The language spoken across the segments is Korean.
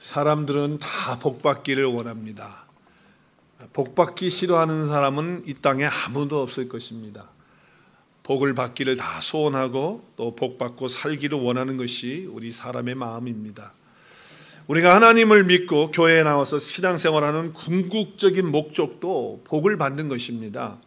사람들은 다 복받기를 원합니다. 복받기 싫어하는 사람은 이 땅에 아무도 없을 것입니다. 복을 받기를 다 소원하고 또 복받고 살기를 원하는 것이 우리 사람의 마음입니다. 우리가 하나님을 믿고 교회에 나와서 신앙생활하는 궁극적인 목적도 복을 받는 것입니다.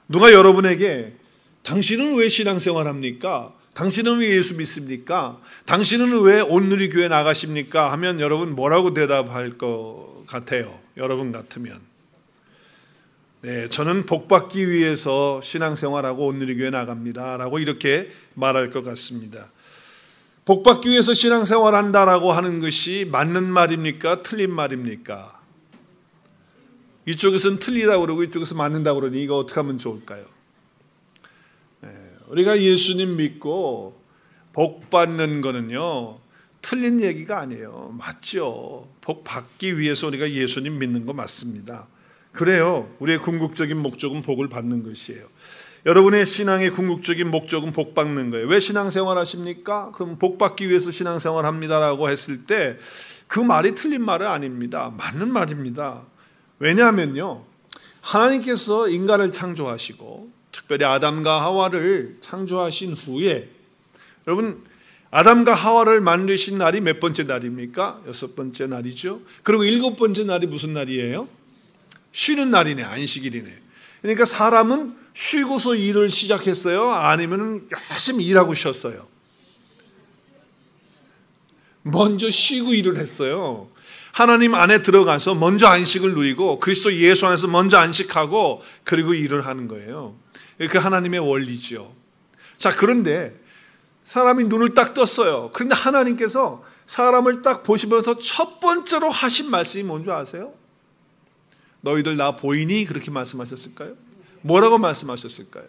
누가 여러분에게 당신은 왜 신앙생활합니까? 당신은 왜 예수 믿습니까? 당신은 왜 온누리 교회 나가십니까? 하면 여러분 뭐라고 대답할 것 같아요? 여러분 같으면. 네, 저는 복받기 위해서 신앙생활하고 온누리 교회 나갑니다 라고 이렇게 말할 것 같습니다. 복받기 위해서 신앙생활한다라고 하는 것이 맞는 말입니까? 틀린 말입니까? 이쪽에서는 틀리다고 그러고 이쪽에서 맞는다고 그러니 이거 어떻게 하면 좋을까요? 우리가 예수님 믿고 복 받는 거는요, 틀린 얘기가 아니에요. 맞죠. 복 받기 위해서 우리가 예수님 믿는 거 맞습니다. 그래요. 우리의 궁극적인 목적은 복을 받는 것이에요. 여러분의 신앙의 궁극적인 목적은 복 받는 거예요. 왜 신앙생활 하십니까? 그럼 복 받기 위해서 신앙생활 합니다라고 했을 때 그 말이 틀린 말은 아닙니다. 맞는 말입니다. 왜냐하면요, 하나님께서 인간을 창조하시고 특별히 아담과 하와를 창조하신 후에, 여러분 아담과 하와를 만드신 날이 몇 번째 날입니까? 6번째 날이죠. 그리고 7번째 날이 무슨 날이에요? 쉬는 날이네. 안식일이네. 그러니까 사람은 쉬고서 일을 시작했어요? 아니면 열심히 일하고 쉬었어요? 먼저 쉬고 일을 했어요. 하나님 안에 들어가서 먼저 안식을 누리고 그리스도 예수 안에서 먼저 안식하고 그리고 일을 하는 거예요. 그 하나님의 원리죠. 자, 그런데 사람이 눈을 딱 떴어요. 그런데 하나님께서 사람을 딱 보시면서 첫 번째로 하신 말씀이 뭔지 아세요? 너희들 나 보이니? 그렇게 말씀하셨을까요? 뭐라고 말씀하셨을까요?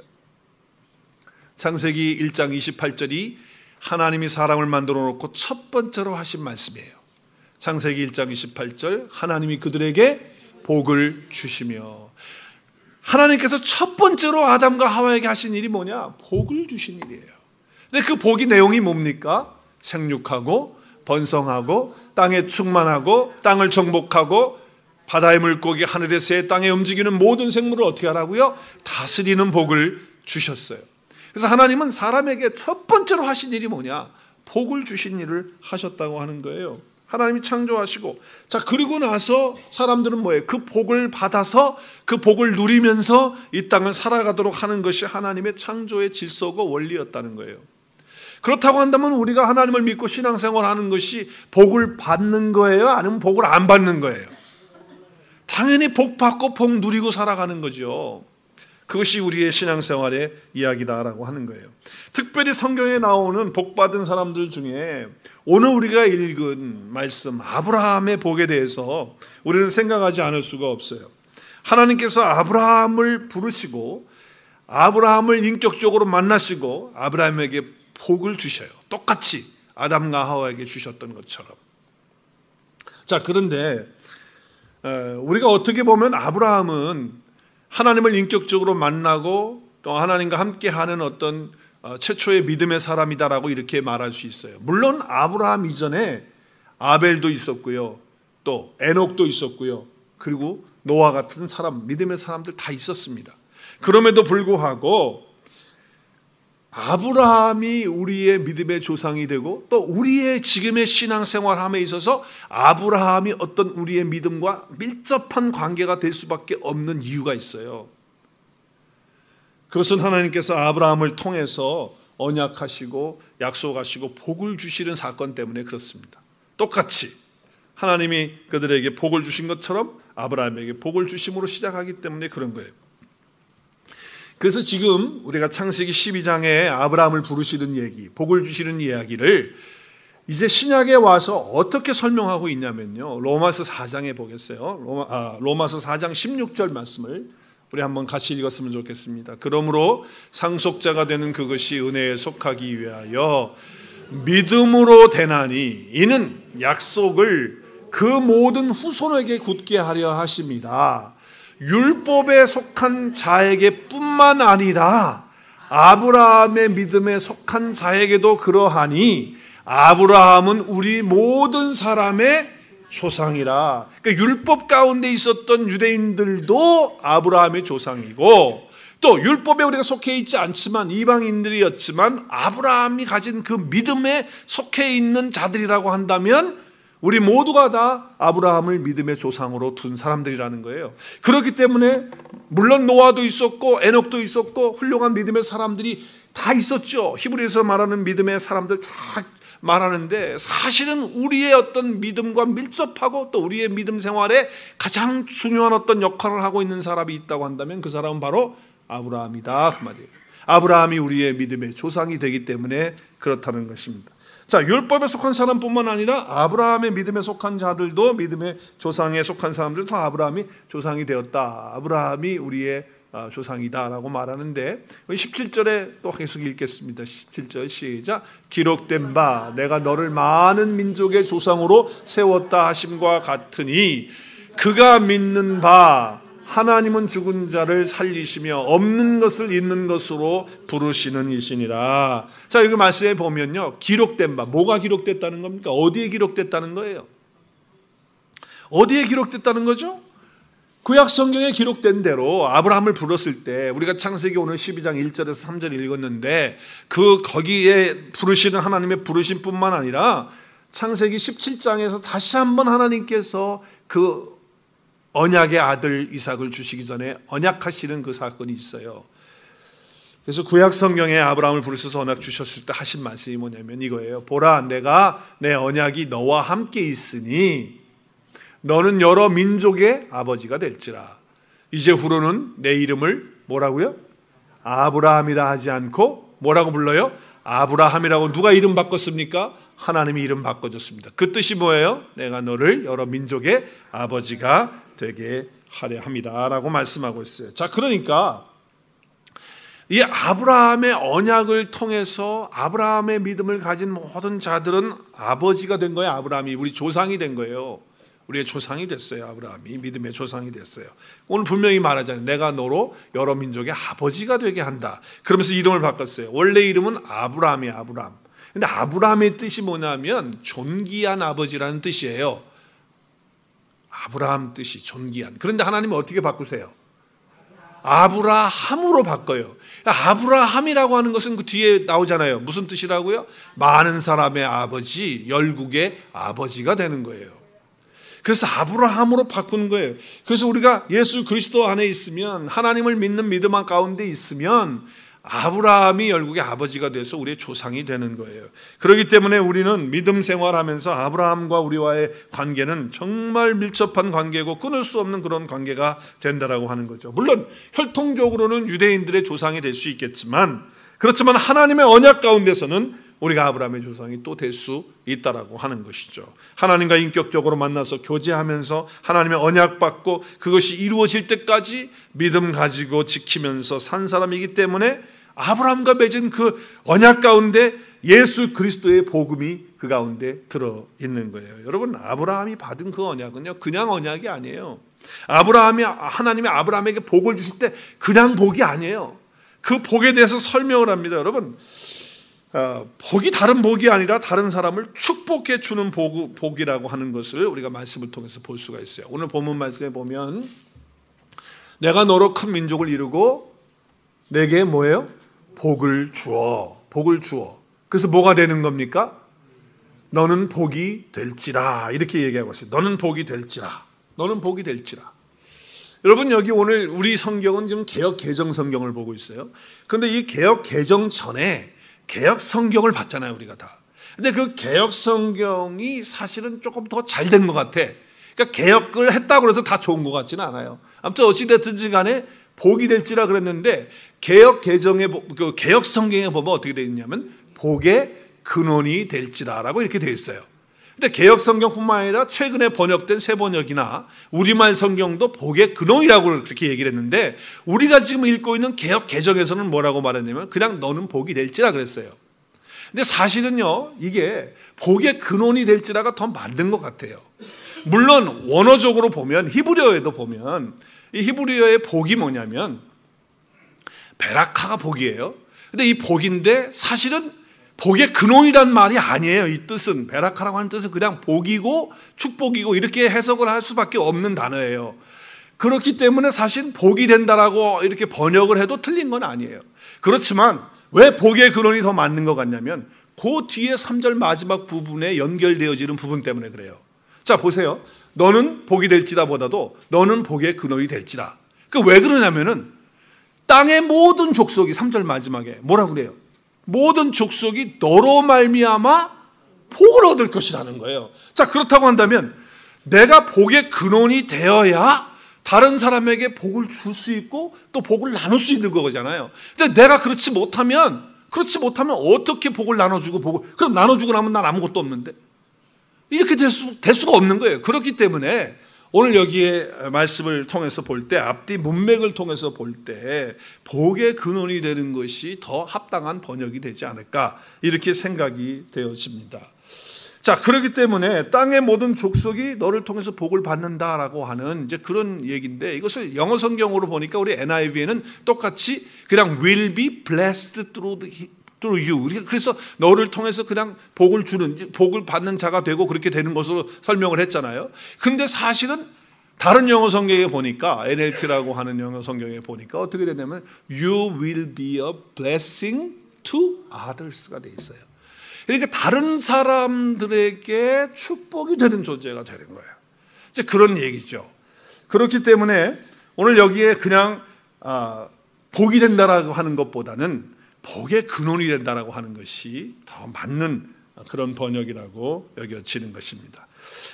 창세기 1장 28절이 하나님이 사람을 만들어 놓고 첫 번째로 하신 말씀이에요. 창세기 1장 28절, 하나님이 그들에게 복을 주시며, 하나님께서 첫 번째로 아담과 하와에게 하신 일이 뭐냐? 복을 주신 일이에요. 근데 그 복의 내용이 뭡니까? 생육하고 번성하고 땅에 충만하고 땅을 정복하고 바다의 물고기, 하늘의 새, 땅에 움직이는 모든 생물을 어떻게 하라고요? 다스리는 복을 주셨어요. 그래서 하나님은 사람에게 첫 번째로 하신 일이 뭐냐? 복을 주신 일을 하셨다고 하는 거예요. 하나님이 창조하시고, 자, 그리고 나서 사람들은 뭐예요? 그 복을 받아서 그 복을 누리면서 이 땅을 살아가도록 하는 것이 하나님의 창조의 질서고 원리였다는 거예요. 그렇다고 한다면 우리가 하나님을 믿고 신앙생활하는 것이 복을 받는 거예요? 아니면 복을 안 받는 거예요? 당연히 복 받고 복 누리고 살아가는 거죠. 그것이 우리의 신앙생활의 이야기다라고 하는 거예요. 특별히 성경에 나오는 복 받은 사람들 중에 오늘 우리가 읽은 말씀 아브라함의 복에 대해서 우리는 생각하지 않을 수가 없어요. 하나님께서 아브라함을 부르시고 아브라함을 인격적으로 만나시고 아브라함에게 복을 주셔요. 똑같이 아담과 하와에게 주셨던 것처럼. 자, 그런데 우리가 어떻게 보면 아브라함은 하나님을 인격적으로 만나고 또 하나님과 함께하는 어떤 최초의 믿음의 사람이다라고 이렇게 말할 수 있어요. 물론 아브라함 이전에 아벨도 있었고요, 또 에녹도 있었고요, 그리고 노아 같은 사람, 믿음의 사람들 다 있었습니다. 그럼에도 불구하고 아브라함이 우리의 믿음의 조상이 되고 또 우리의 지금의 신앙생활함에 있어서 아브라함이 어떤 우리의 믿음과 밀접한 관계가 될 수밖에 없는 이유가 있어요. 그것은 하나님께서 아브라함을 통해서 언약하시고 약속하시고 복을 주시는 사건 때문에 그렇습니다. 똑같이 하나님이 그들에게 복을 주신 것처럼 아브라함에게 복을 주심으로 시작하기 때문에 그런 거예요. 그래서 지금 우리가 창세기 12장에 아브라함을 부르시는 얘기, 복을 주시는 이야기를 이제 신약에 와서 어떻게 설명하고 있냐면요, 로마서 4장에 보겠어요. 로마서 4장 16절 말씀을 우리 한번 같이 읽었으면 좋겠습니다. 그러므로 상속자가 되는 그것이 은혜에 속하기 위하여 믿음으로 되나니 이는 약속을 그 모든 후손에게 굳게 하려 하심이라. 율법에 속한 자에게 뿐만 아니라 아브라함의 믿음에 속한 자에게도 그러하니 아브라함은 우리 모든 사람의 조상이라. 그러니까 율법 가운데 있었던 유대인들도 아브라함의 조상이고, 또 율법에 우리가 속해 있지 않지만 이방인들이었지만 아브라함이 가진 그 믿음에 속해 있는 자들이라고 한다면 우리 모두가 다 아브라함을 믿음의 조상으로 둔 사람들이라는 거예요. 그렇기 때문에 물론 노아도 있었고 에녹도 있었고 훌륭한 믿음의 사람들이 다 있었죠. 히브리에서 말하는 믿음의 사람들 다 말하는데, 사실은 우리의 어떤 믿음과 밀접하고 또 우리의 믿음 생활에 가장 중요한 어떤 역할을 하고 있는 사람이 있다고 한다면 그 사람은 바로 아브라함이다, 그 말이에요. 아브라함이 우리의 믿음의 조상이 되기 때문에 그렇다는 것입니다. 자, 율법에 속한 사람뿐만 아니라 아브라함의 믿음에 속한 자들도, 믿음의 조상에 속한 사람들도 다 아브라함이 조상이 되었다, 아브라함이 우리의 조상이다라고 말하는데, 17절에 또 계속 읽겠습니다. 17절 시작. 기록된 바 내가 너를 많은 민족의 조상으로 세웠다 하심과 같으니 그가 믿는 바 하나님은 죽은 자를 살리시며 없는 것을 있는 것으로 부르시는 이시니라. 자, 여기 말씀에 보면요, 기록된 바, 뭐가 기록됐다는 겁니까? 어디에 기록됐다는 거예요? 어디에 기록됐다는 거죠? 구약 성경에 기록된 대로 아브라함을 불렀을 때, 우리가 창세기 오늘 12장 1절에서 3절 읽었는데, 거기에 부르시는 하나님의 부르심뿐만 아니라 창세기 17장에서 다시 한번 하나님께서 그 언약의 아들 이삭을 주시기 전에 언약하시는 그 사건이 있어요. 그래서 구약 성경에 아브라함을 부르셔서 언약 주셨을 때 하신 말씀이 뭐냐면 이거예요. 보라, 내가 내 언약이 너와 함께 있으니 너는 여러 민족의 아버지가 될지라. 이제 후로는 내 이름을 뭐라고요? 아브라함이라 하지 않고 뭐라고 불러요? 아브라함이라고. 누가 이름 바꿨습니까? 하나님이 이름 바꿔줬습니다. 그 뜻이 뭐예요? 내가 너를 여러 민족의 아버지가 되게 하려 함이다 라고 말씀하고 있어요. 자, 그러니까 이 아브라함의 언약을 통해서 아브라함의 믿음을 가진 모든 자들은 아버지가 된 거예요. 아브라함이 우리 조상이 된 거예요. 우리의 조상이 됐어요. 아브라함이 믿음의 조상이 됐어요. 오늘 분명히 말하잖아요. 내가 너로 여러 민족의 아버지가 되게 한다. 그러면서 이름을 바꿨어요. 원래 이름은 아브라함이에요. 아브라함. 근데 아브라함의 뜻이 뭐냐면 존귀한 아버지라는 뜻이에요. 아브라함 뜻이 존귀한. 그런데 하나님은 어떻게 바꾸세요? 아브라함으로 바꿔요. 아브라함이라고 하는 것은 그 뒤에 나오잖아요. 무슨 뜻이라고요? 많은 사람의 아버지, 열국의 아버지가 되는 거예요. 그래서 아브라함으로 바꾸는 거예요. 그래서 우리가 예수 그리스도 안에 있으면, 하나님을 믿는 믿음 가운데 있으면 아브라함이 열국의 아버지가 돼서 우리의 조상이 되는 거예요. 그렇기 때문에 우리는 믿음 생활하면서 아브라함과 우리와의 관계는 정말 밀접한 관계고 끊을 수 없는 그런 관계가 된다라고 하는 거죠. 물론 혈통적으로는 유대인들의 조상이 될 수 있겠지만, 그렇지만 하나님의 언약 가운데서는 우리가 아브라함의 조상이 또 될 수 있다라고 하는 것이죠. 하나님과 인격적으로 만나서 교제하면서 하나님의 언약 받고 그것이 이루어질 때까지 믿음 가지고 지키면서 산 사람이기 때문에 아브라함과 맺은 그 언약 가운데 예수 그리스도의 복음이 그 가운데 들어있는 거예요. 여러분, 아브라함이 받은 그 언약은요, 그냥 언약이 아니에요. 하나님이 아브라함에게 복을 주실 때 그냥 복이 아니에요. 그 복에 대해서 설명을 합니다. 여러분, 복이 다른 복이 아니라 다른 사람을 축복해 주는 복이라고 하는 것을 우리가 말씀을 통해서 볼 수가 있어요. 오늘 본문 말씀에 보면 내가 너로 큰 민족을 이루고 내게 뭐예요? 복을 주어. 그래서 뭐가 되는 겁니까? 너는 복이 될지라, 이렇게 얘기하고 있어요. 너는 복이 될지라. 여러분, 여기 오늘 우리 성경은 지금 개역 개정 성경을 보고 있어요. 그런데 이 개역 개정 전에 개역 성경을 봤잖아요, 우리가 다. 근데 그 개역 성경이 사실은 조금 더 잘 된 것 같아. 그러니까 개역을 했다고 해서 다 좋은 것 같지는 않아요. 아무튼 어찌됐든지 간에 복이 될지라 그랬는데, 개역 개정의 그 개역 성경에 보면 어떻게 되어 있냐면 복의 근원이 될지라라고 이렇게 되어 있어요. 근데 개역 성경뿐만 아니라 최근에 번역된 새 번역이나 우리말 성경도 복의 근원이라고 그렇게 얘기를 했는데, 우리가 지금 읽고 있는 개역 개정에서는 뭐라고 말했냐면 그냥 너는 복이 될지라 그랬어요. 근데 사실은요, 이게 복의 근원이 될지라가 더 맞는 것 같아요. 물론 원어적으로 보면, 히브리어에도 보면 이 히브리어의 복이 뭐냐면 베라카가 복이에요. 근데 이 복인데 사실은 복의 근원이란 말이 아니에요. 이 뜻은, 베라카라고 하는 뜻은 그냥 복이고 축복이고 이렇게 해석을 할 수밖에 없는 단어예요. 그렇기 때문에 사실 복이 된다라고 이렇게 번역을 해도 틀린 건 아니에요. 그렇지만 왜 복의 근원이 더 맞는 것 같냐면 그 뒤에 3절 마지막 부분에 연결되어지는 부분 때문에 그래요. 자, 보세요. 너는 복이 될지다 보다도 너는 복의 근원이 될지다. 왜 그러냐면은 땅의 모든 족속이 3절 마지막에 뭐라고 그래요? 모든 족속이 너로 말미암아 복을 얻을 것이라는 거예요. 자, 그렇다고 한다면 내가 복의 근원이 되어야 다른 사람에게 복을 줄 수 있고 또 복을 나눌 수 있는 거잖아요. 근데 내가 그렇지 못하면 어떻게 복을 나눠주고 그럼 나눠주고 나면 난 아무것도 없는데 이렇게 될 수가 없는 거예요. 그렇기 때문에 오늘 여기에 말씀을 통해서 볼 때, 앞뒤 문맥을 통해서 볼 때 복의 근원이 되는 것이 더 합당한 번역이 되지 않을까 이렇게 생각이 되어집니다. 자, 그렇기 때문에 땅의 모든 족속이 너를 통해서 복을 받는다라고 하는 이제 그런 얘기인데, 이것을 영어 성경으로 보니까 우리 NIV에는 똑같이 그냥 will be blessed through you. 그래서 너를 통해서 그냥 복을 받는 자가 되고 그렇게 되는 것으로 설명을 했잖아요. 근데 사실은 다른 영어 성경에 보니까, NLT라고 하는 영어 성경에 보니까 어떻게 되냐면 you will be a blessing to others가 돼 있어요. 그러니까 다른 사람들에게 축복이 되는 존재가 되는 거예요. 이제 그런 얘기죠. 그렇기 때문에 오늘 여기에 그냥 복이 된다라고 하는 것보다는 복의 근원이 된다라고 하는 것이 더 맞는 그런 번역이라고 여겨지는 것입니다.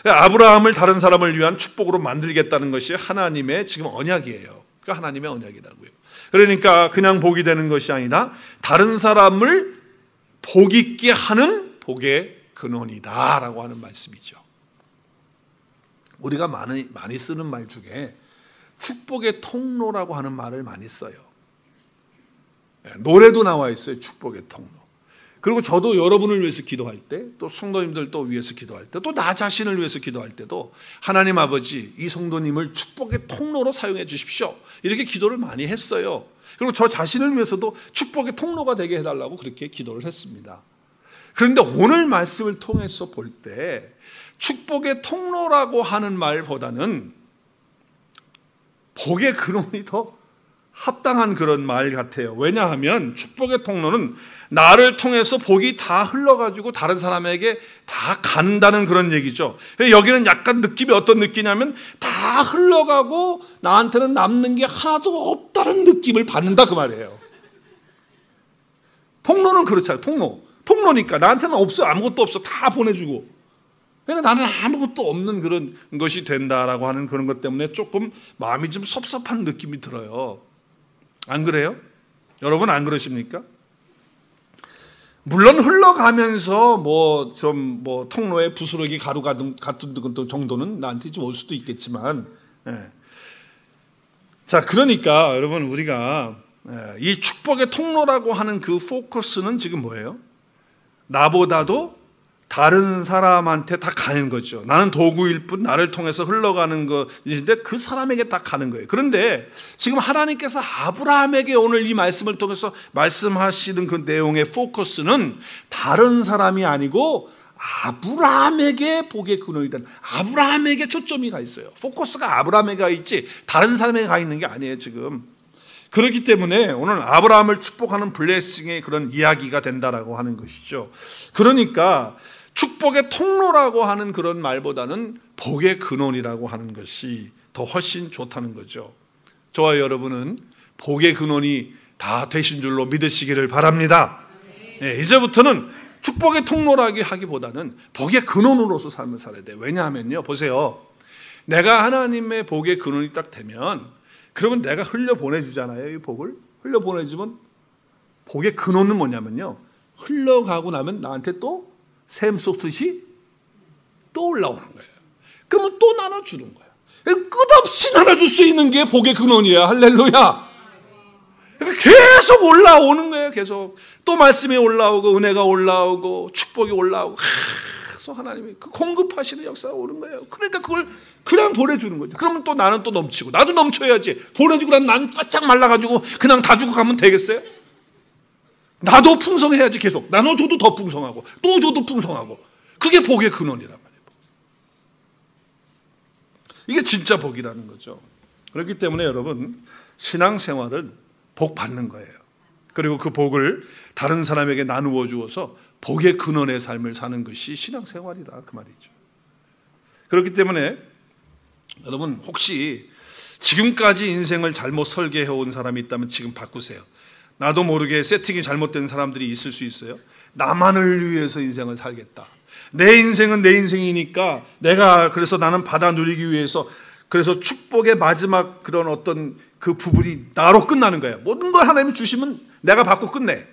아브라함을 다른 사람을 위한 축복으로 만들겠다는 것이 하나님의 지금 언약이에요. 그러니까 하나님의 언약이라고요. 그러니까 그냥 복이 되는 것이 아니라 다른 사람을 복 있게 하는 복의 근원이다라고 하는 말씀이죠. 우리가 많이 쓰는 말 중에 축복의 통로라고 하는 말을 많이 써요. 노래도 나와 있어요. 축복의 통로. 그리고 저도 여러분을 위해서 기도할 때, 또 성도님들 또 위해서 기도할 때, 또 나 자신을 위해서 기도할 때도 하나님 아버지, 이 성도님을 축복의 통로로 사용해 주십시오. 이렇게 기도를 많이 했어요. 그리고 저 자신을 위해서도 축복의 통로가 되게 해달라고 그렇게 기도를 했습니다. 그런데 오늘 말씀을 통해서 볼 때 축복의 통로라고 하는 말보다는 복의 근원이 더 합당한 그런 말 같아요. 왜냐하면 축복의 통로는 나를 통해서 복이 다 흘러가지고 다른 사람에게 다 간다는 그런 얘기죠. 여기는 약간 느낌이 어떤 느낌이냐면 다 흘러가고 나한테는 남는 게 하나도 없다는 느낌을 받는다 그 말이에요. 통로는 그렇잖아요. 통로니까 나한테는 없어, 아무것도 없어, 다 보내주고. 그러니까 나는 아무것도 없는 그런 것이 된다라고 하는 그런 것 때문에 조금 마음이 좀 섭섭한 느낌이 들어요. 안 그래요? 여러분 안 그러십니까? 물론 흘러가면서 통로에 부스러기 가루 같은 정도는 나한테 좀 올 수도 있겠지만, 자, 그러니까 여러분 우리가 이 축복의 통로라고 하는 그 포커스는 지금 뭐예요? 나보다도 다른 사람한테 다 가는 거죠. 나는 도구일 뿐 나를 통해서 흘러가는 것인데 그 사람에게 다 가는 거예요. 그런데 지금 하나님께서 아브라함에게 오늘 이 말씀을 통해서 말씀하시는 그 내용의 포커스는 다른 사람이 아니고 아브라함에게 복의 근원이 된 아브라함에게 초점이 가 있어요. 포커스가 아브라함에게 가 있지 다른 사람에게 가 있는 게 아니에요 지금. 그렇기 때문에 오늘 아브라함을 축복하는 블레싱의 그런 이야기가 된다라고 하는 것이죠. 그러니까 축복의 통로라고 하는 그런 말보다는 복의 근원이라고 하는 것이 더 훨씬 좋다는 거죠. 저와 여러분은 복의 근원이 다 되신 줄로 믿으시기를 바랍니다. 네, 이제부터는 축복의 통로라기 하기보다는 복의 근원으로서 삶을 살아야 돼요. 왜냐하면요, 보세요. 내가 하나님의 복의 근원이 딱 되면 그러면 내가 흘려보내주잖아요. 이 복을 흘려보내주면 복의 근원은 뭐냐면요, 흘러가고 나면 나한테 또 샘 쏟듯이 또 올라오는 거예요. 그러면 또 나눠주는 거예요. 끝없이 나눠줄 수 있는 게 복의 근원이에요. 할렐루야. 계속 올라오는 거예요. 계속 또 말씀이 올라오고 은혜가 올라오고 축복이 올라오고 계속 하나님이 그 공급하시는 역사가 오는 거예요. 그러니까 그걸 그냥 보내주는 거죠. 그러면 또 나는 또 넘치고 나도 넘쳐야지. 보내주고 난 바짝 말라가지고 그냥 다 주고 가면 되겠어요? 나도 풍성해야지 계속. 나눠 줘도 더 풍성하고 또 줘도 풍성하고. 그게 복의 근원이란 말이에요. 이게 진짜 복이라는 거죠. 그렇기 때문에 여러분, 신앙생활은 복 받는 거예요. 그리고 그 복을 다른 사람에게 나누어 주어서 복의 근원의 삶을 사는 것이 신앙생활이다, 그 말이죠. 그렇기 때문에 여러분, 혹시 지금까지 인생을 잘못 설계해온 사람이 있다면 지금 바꾸세요. 나도 모르게 세팅이 잘못된 사람들이 있을 수 있어요. 나만을 위해서 인생을 살겠다. 내 인생은 내 인생이니까 그래서 나는 받아 누리기 위해서, 그래서 축복의 마지막 그런 어떤 그 부분이 나로 끝나는 거예요. 모든 걸 하나님이 주시면 내가 받고 끝내.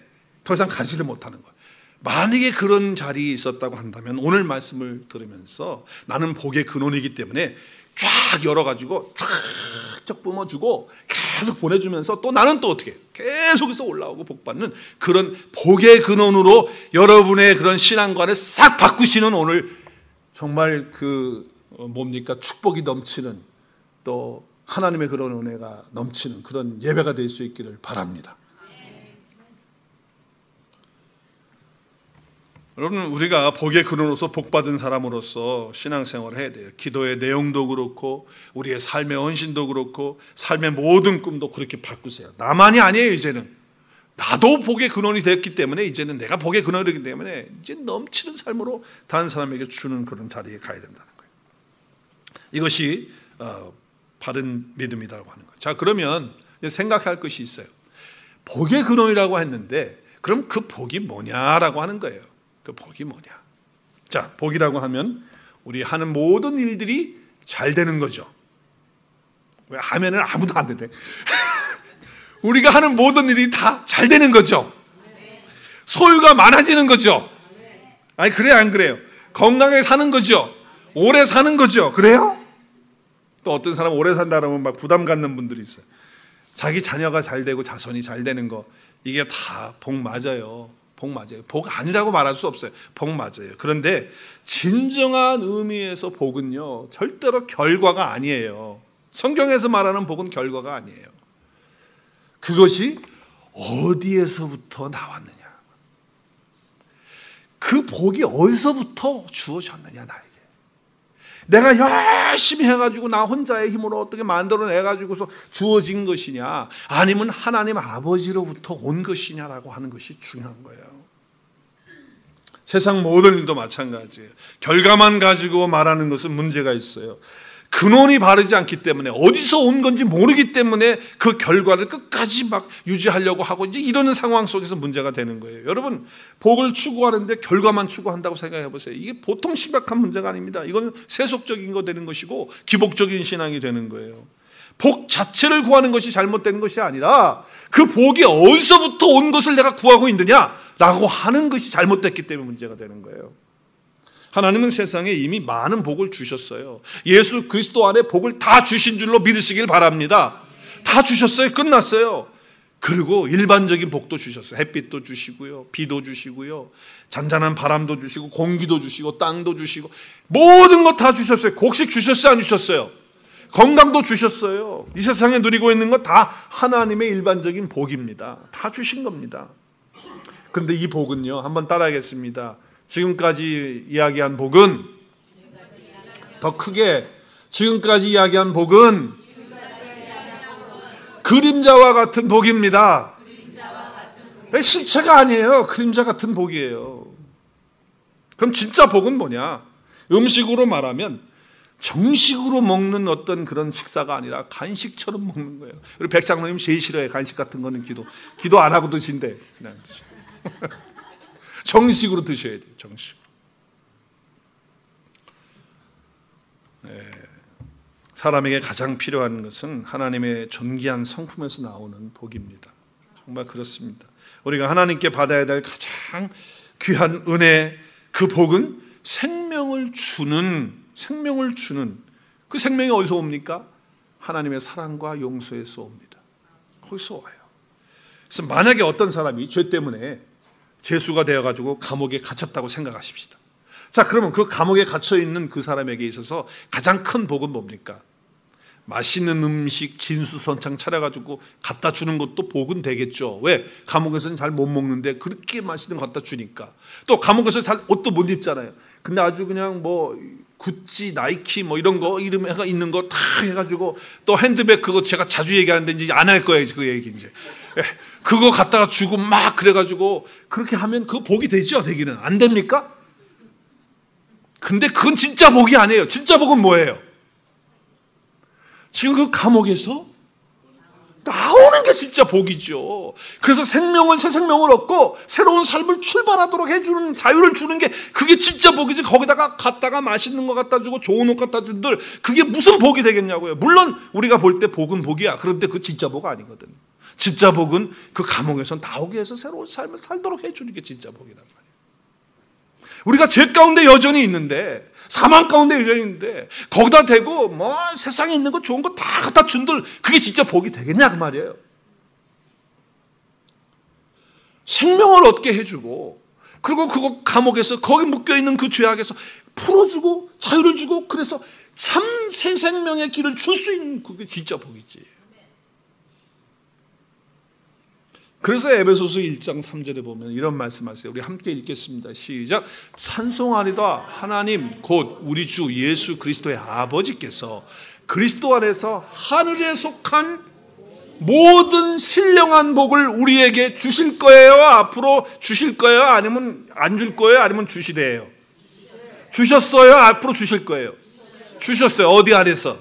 더 이상 가지를 못하는 거예요. 만약에 그런 자리에 있었다고 한다면 오늘 말씀을 들으면서 나는 복의 근원이기 때문에 쫙 열어가지고 쫙 뿜어주고 계속 보내주면서 또 나는 또 어떻게 계속해서 올라오고 복받는 그런 복의 근원으로 여러분의 그런 신앙관을 싹 바꾸시는 오늘 정말 축복이 넘치는, 또 하나님의 그런 은혜가 넘치는 그런 예배가 될 수 있기를 바랍니다. 여러분, 우리가 복의 근원으로서 복받은 사람으로서 신앙생활을 해야 돼요. 기도의 내용도 그렇고 우리의 삶의 헌신도 그렇고 삶의 모든 꿈도 그렇게 바꾸세요. 나만이 아니에요. 이제는 나도 복의 근원이 됐기 때문에, 이제는 내가 복의 근원이기 때문에 이제 넘치는 삶으로 다른 사람에게 주는 그런 자리에 가야 된다는 거예요. 이것이 바른 믿음이라고 하는 거예요. 자, 그러면 생각할 것이 있어요. 복의 근원이라고 했는데 그럼 그 복이 뭐냐라고 하는 거예요. 그 복이 뭐냐? 자, 복이라고 하면 우리 하는 모든 일들이 잘 되는 거죠. 왜 하면은 아무도 안 되네. 우리가 하는 모든 일이 다 잘 되는 거죠. 소유가 많아지는 거죠. 아니, 그래요, 안 그래요? 건강하게 사는 거죠. 오래 사는 거죠. 그래요? 또 어떤 사람은 오래 산다 그러면 막 부담 갖는 분들이 있어요. 자기 자녀가 잘 되고 자손이 잘 되는 거, 이게 다 복 맞아요. 복 맞아요. 복 아니라고 말할 수 없어요. 복 맞아요. 그런데 진정한 의미에서 복은요, 절대로 결과가 아니에요. 성경에서 말하는 복은 결과가 아니에요. 그것이 어디에서부터 나왔느냐, 그 복이 어디서부터 주어졌느냐, 나에게. 내가 열심히 해가지고 나 혼자의 힘으로 어떻게 만들어내가지고서 주어진 것이냐, 아니면 하나님 아버지로부터 온 것이냐라고 하는 것이 중요한 거예요. 세상 모든 일도 마찬가지예요. 결과만 가지고 말하는 것은 문제가 있어요. 근원이 바르지 않기 때문에, 어디서 온 건지 모르기 때문에 그 결과를 끝까지 막 유지하려고 하고 이제 이러는 상황 속에서 문제가 되는 거예요. 여러분, 복을 추구하는데 결과만 추구한다고 생각해 보세요. 이게 보통 심각한 문제가 아닙니다. 이건 세속적인 거 되는 것이고 기복적인 신앙이 되는 거예요. 복 자체를 구하는 것이 잘못된 것이 아니라 그 복이 어디서부터 온 것을 내가 구하고 있느냐라고 하는 것이 잘못됐기 때문에 문제가 되는 거예요. 하나님은 세상에 이미 많은 복을 주셨어요. 예수 그리스도 안에 복을 다 주신 줄로 믿으시길 바랍니다. 다 주셨어요. 끝났어요. 그리고 일반적인 복도 주셨어요. 햇빛도 주시고요, 비도 주시고요, 잔잔한 바람도 주시고, 공기도 주시고, 땅도 주시고, 모든 것 다 주셨어요. 곡식 주셨어요, 안 주셨어요? 건강도 주셨어요. 이 세상에 누리고 있는 것 다 하나님의 일반적인 복입니다. 다 주신 겁니다. 그런데 이 복은요, 한번 따라하겠습니다. 지금까지 이야기한 복은, 더 크게, 지금까지 이야기한 복은 그림자와 같은 복입니다. 실체가 아니에요. 그림자 같은 복이에요. 그럼 진짜 복은 뭐냐? 음식으로 말하면 정식으로 먹는 어떤 그런 식사가 아니라 간식처럼 먹는 거예요. 우리 백장로님 제일 싫어해요. 간식 같은 거는 기도 안 하고 드신대. 그냥 정식으로 드셔야 돼요. 정식으로. 네. 사람에게 가장 필요한 것은 하나님의 존귀한 성품에서 나오는 복입니다. 정말 그렇습니다. 우리가 하나님께 받아야 될 가장 귀한 은혜, 그 복은 생명을 주는 그 생명이 어디서 옵니까? 하나님의 사랑과 용서에서 옵니다. 거기서 와요. 그래서 만약에 어떤 사람이 죄 때문에 죄수가 되어가지고 감옥에 갇혔다고 생각하십시다. 자, 그러면 그 감옥에 갇혀있는 그 사람에게 있어서 가장 큰 복은 뭡니까? 맛있는 음식 진수성찬 차려가지고 갖다 주는 것도 복은 되겠죠. 왜? 감옥에서는 잘 못 먹는데 그렇게 맛있는 거 갖다 주니까. 또 감옥에서 잘 옷도 못 입잖아요. 근데 아주 그냥 뭐 구찌, 나이키 뭐 이런 거 이름에 있는 거 다 해가지고, 또 핸드백 그거 제가 자주 얘기하는데 이제 안 할 거예요. 그 얘기 이제. 그거 갖다가 주고 막 그래가지고 그렇게 하면 그거 복이 되죠? 되기는. 안 됩니까? 근데 그건 진짜 복이 아니에요. 진짜 복은 뭐예요? 지금 그 감옥에서 나오는 게 진짜 복이죠. 그래서 생명은 새 생명을 얻고 새로운 삶을 출발하도록 해주는, 자유를 주는 게 그게 진짜 복이지. 거기다가 갖다가 맛있는 거 갖다 주고 좋은 옷 갖다 준들, 그게 무슨 복이 되겠냐고요. 물론 우리가 볼 때 복은 복이야. 그런데 그 진짜 복 아니거든. 진짜 복은 그 감옥에서 나오게 해서 새로운 삶을 살도록 해주는 게 진짜 복이란 말이에요. 우리가 죄 가운데 여전히 있는데, 사망 가운데 여전히 있는데, 거기다 대고 뭐 세상에 있는 거 좋은 거 다 갖다 준들, 그게 진짜 복이 되겠냐 그 말이에요. 생명을 얻게 해주고, 그리고 그거 감옥에서 거기 묶여있는 그 죄악에서 풀어주고 자유를 주고, 그래서 참 새 생명의 길을 줄 수 있는, 그게 진짜 복이지. 그래서 에베소서 1장 3절에 보면 이런 말씀하세요. 우리 함께 읽겠습니다. 시작. 찬송하리다 하나님 곧 우리 주 예수 그리스도의 아버지께서 그리스도 안에서 하늘에 속한 모든 신령한 복을 우리에게 주실 거예요? 앞으로 주실 거예요? 아니면 안 줄 거예요? 아니면 주시래요? 주셨어요? 앞으로 주실 거예요? 주셨어요. 어디 안에서?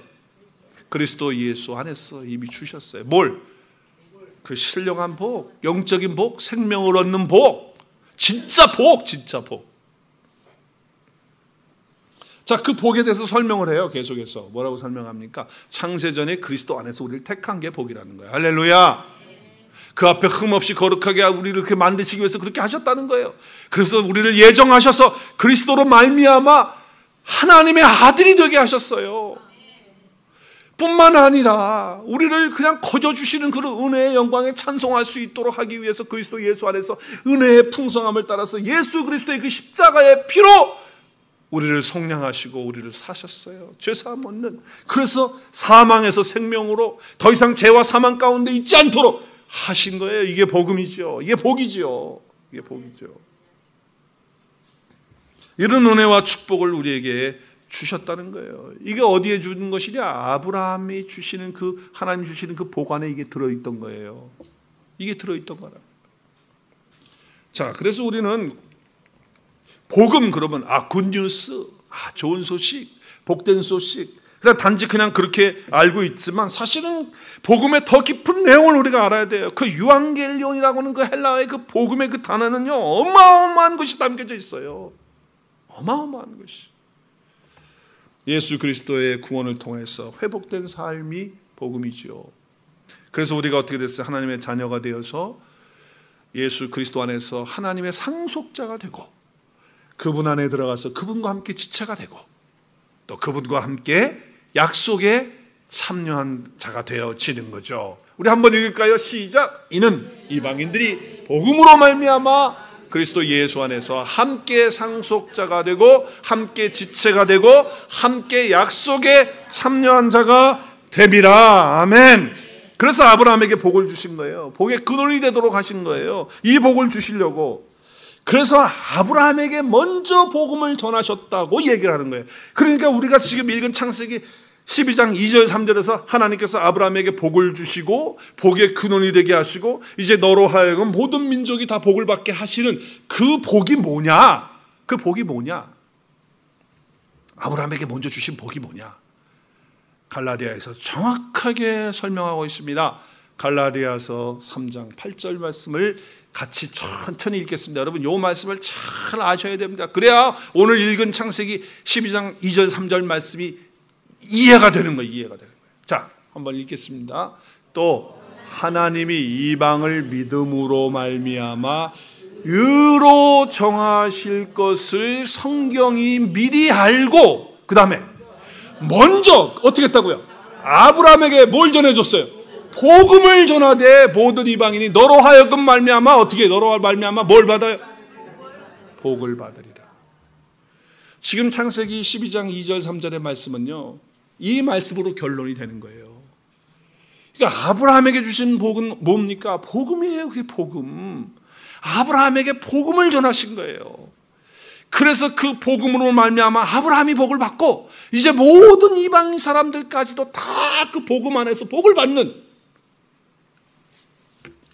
그리스도 예수 안에서 이미 주셨어요. 뭘? 그 신령한 복, 영적인 복, 생명을 얻는 복, 진짜 복, 진짜 복. 자, 그 복에 대해서 설명을 해요. 계속해서 뭐라고 설명합니까? 창세전에 그리스도 안에서 우리를 택한 게 복이라는 거예요. 할렐루야. 그 앞에 흠없이 거룩하게 우리를 이렇게 만드시기 위해서 그렇게 하셨다는 거예요. 그래서 우리를 예정하셔서 그리스도로 말미암아 하나님의 아들이 되게 하셨어요. 뿐만 아니라 우리를 그냥 거저주시는 그런 은혜의 영광에 찬송할 수 있도록 하기 위해서 그리스도 예수 안에서 은혜의 풍성함을 따라서 예수 그리스도의 그 십자가의 피로 우리를 속량하시고 우리를 사셨어요. 죄사함 얻는. 그래서 사망에서 생명으로 더 이상 죄와 사망 가운데 있지 않도록 하신 거예요. 이게 복음이죠. 이게 복이죠. 이게 복이죠. 이런 은혜와 축복을 우리에게 주셨다는 거예요. 이게 어디에 주는 것이냐? 아브라함이 주시는 그, 하나님 주시는 그 복 안에 이게 들어있던 거예요. 이게 들어있던 거라. 자, 그래서 우리는 복음 그러면 굿뉴스, 좋은 소식, 복된 소식, 그냥 단지 그냥 그렇게 알고 있지만 사실은 복음의 더 깊은 내용을 우리가 알아야 돼요. 그 유앙겔리온이라고 하는 그 헬라어의 그 복음의 그 단어는요, 어마어마한 것이 담겨져 있어요. 어마어마한 것이. 예수 그리스도의 구원을 통해서 회복된 삶이 복음이죠. 그래서 우리가 어떻게 됐어요? 하나님의 자녀가 되어서 예수 그리스도 안에서 하나님의 상속자가 되고, 그분 안에 들어가서 그분과 함께 지체가 되고, 또 그분과 함께 약속에 참여한 자가 되어지는 거죠. 우리 한번 읽을까요? 시작. 이는 이방인들이 복음으로 말미암아 그리스도 예수 안에서 함께 상속자가 되고 함께 지체가 되고 함께 약속에 참여한 자가 됨이라. 아멘. 그래서 아브라함에게 복을 주신 거예요. 복의 근원이 되도록 하신 거예요. 이 복을 주시려고. 그래서 아브라함에게 먼저 복음을 전하셨다고 얘기를 하는 거예요. 그러니까 우리가 지금 읽은 창세기 12장 2절 3절에서 하나님께서 아브라함에게 복을 주시고 복의 근원이 되게 하시고 이제 너로 하여금 모든 민족이 다 복을 받게 하시는 그 복이 뭐냐? 그 복이 뭐냐? 아브라함에게 먼저 주신 복이 뭐냐? 갈라디아에서 정확하게 설명하고 있습니다. 갈라디아서 3장 8절 말씀을 같이 천천히 읽겠습니다. 여러분 이 말씀을 잘 아셔야 됩니다. 그래야 오늘 읽은 창세기 12장 2절 3절 말씀이 이해가 되는 거예요. 이해가 되는 거예요. 자, 한번 읽겠습니다. 또 하나님이 이방을 믿음으로 말미암아 의로 정하실 것을 성경이 미리 알고, 그 다음에 먼저 어떻게 했다고요? 아브라함에게 뭘 전해줬어요? 복음을 전하되 모든 이방인이 너로 하여금 말미암아 어떻게, 너로 말미암아 뭘 받아요? 복을 받으리라. 지금 창세기 12장 2절 3절의 말씀은요, 이 말씀으로 결론이 되는 거예요. 그러니까 아브라함에게 주신 복은 뭡니까? 복음이에요. 그게 복음. 아브라함에게 복음을 전하신 거예요. 그래서 그 복음으로 말미암아 아브라함이 복을 받고 이제 모든 이방 사람들까지도 다 그 복음 안에서 복을 받는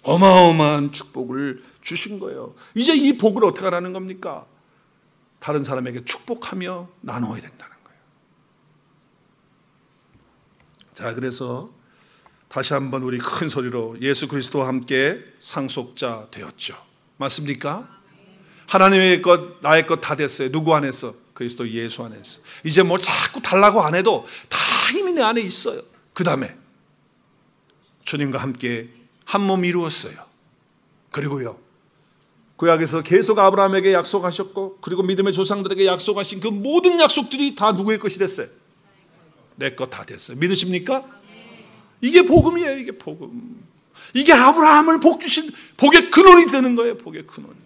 어마어마한 축복을 주신 거예요. 이제 이 복을 어떻게 하라는 겁니까? 다른 사람에게 축복하며 나누어야 된다는 거예요. 자, 그래서 다시 한번 우리 큰 소리로 예수 그리스도와 함께 상속자 되었죠. 맞습니까? 하나님의 것, 나의 것 다 됐어요. 누구 안에서? 그리스도 예수 안에서. 이제 뭐 자꾸 달라고 안 해도 다 힘이 내 안에 있어요. 그 다음에 주님과 함께 한 몸 이루었어요. 그리고요, 구약에서 계속 아브라함에게 약속하셨고, 그리고 믿음의 조상들에게 약속하신 그 모든 약속들이 다 누구의 것이 됐어요? 내 것 다 됐어요. 믿으십니까? 이게 복음이에요. 이게 복음. 이게 아브라함을 복 주신 복의 근원이 되는 거예요. 복의 근원이.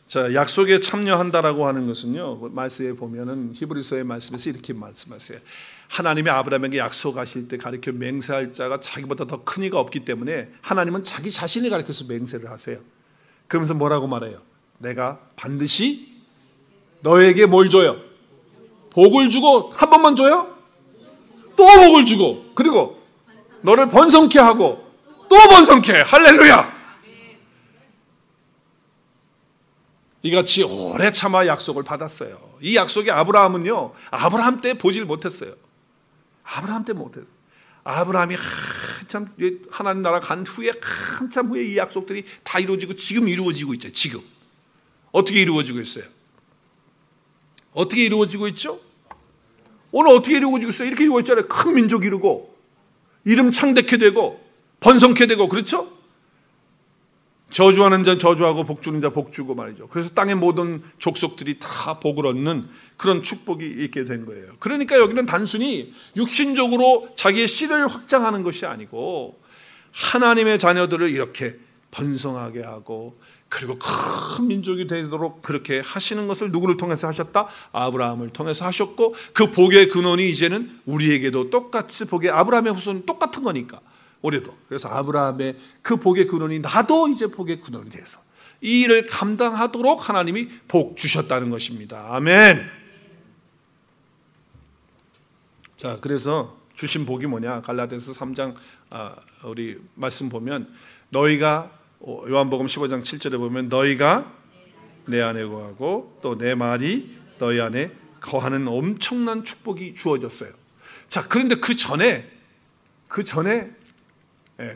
자, 약속에 참여한다라고 하는 것은요, 말씀에 보면은 히브리서의 말씀에서 이렇게 말씀하세요. 하나님이 아브라함에게 약속하실 때 가르쳐 맹세할 자가 자기보다 더 큰 이가 없기 때문에 하나님은 자기 자신을 가르쳐서 맹세를 하세요. 그러면서 뭐라고 말해요? 내가 반드시 너에게 뭘 줘요? 복을 주고, 한 번만 줘요? 또 복을 주고, 그리고 너를 번성케 하고 또 번성케. 할렐루야. 이같이 오래 참아 약속을 받았어요. 이 약속이 아브라함은요, 아브라함 때 보질 못했어요. 아브라함 때 못했어요. 아브라함이 한참 하나님 나라 간 후에, 한참 후에 이 약속들이 다 이루어지고 지금 이루어지고 있죠. 지금 어떻게 이루어지고 있어요? 어떻게 이루어지고 있죠? 오늘 어떻게 이루어지고 있어요? 이렇게 이루어졌잖아요. 큰 민족 이루고, 이름 창대케 되고, 번성케 되고, 그렇죠? 저주하는 자 저주하고 복주는 자 복주고 말이죠. 그래서 땅의 모든 족속들이 다 복을 얻는 그런 축복이 있게 된 거예요. 그러니까 여기는 단순히 육신적으로 자기의 씨를 확장하는 것이 아니고 하나님의 자녀들을 이렇게 번성하게 하고, 그리고 큰 민족이 되도록 그렇게 하시는 것을 누구를 통해서 하셨다? 아브라함을 통해서 하셨고, 그 복의 근원이 이제는 우리에게도 똑같이 복의, 아브라함의 후손은 똑같은 거니까 우리도. 그래서 아브라함의 그 복의 근원이 나도 이제 복의 근원이 돼서 이 일을 감당하도록 하나님이 복 주셨다는 것입니다. 아멘. 자, 그래서 주신 복이 뭐냐? 갈라디아서 3장 우리 말씀 보면, 너희가, 요한복음 15장 7절에 보면 너희가 내 안에 거하고 또 내 말이 너희 안에 거하는 엄청난 축복이 주어졌어요. 자, 그런데 그 전에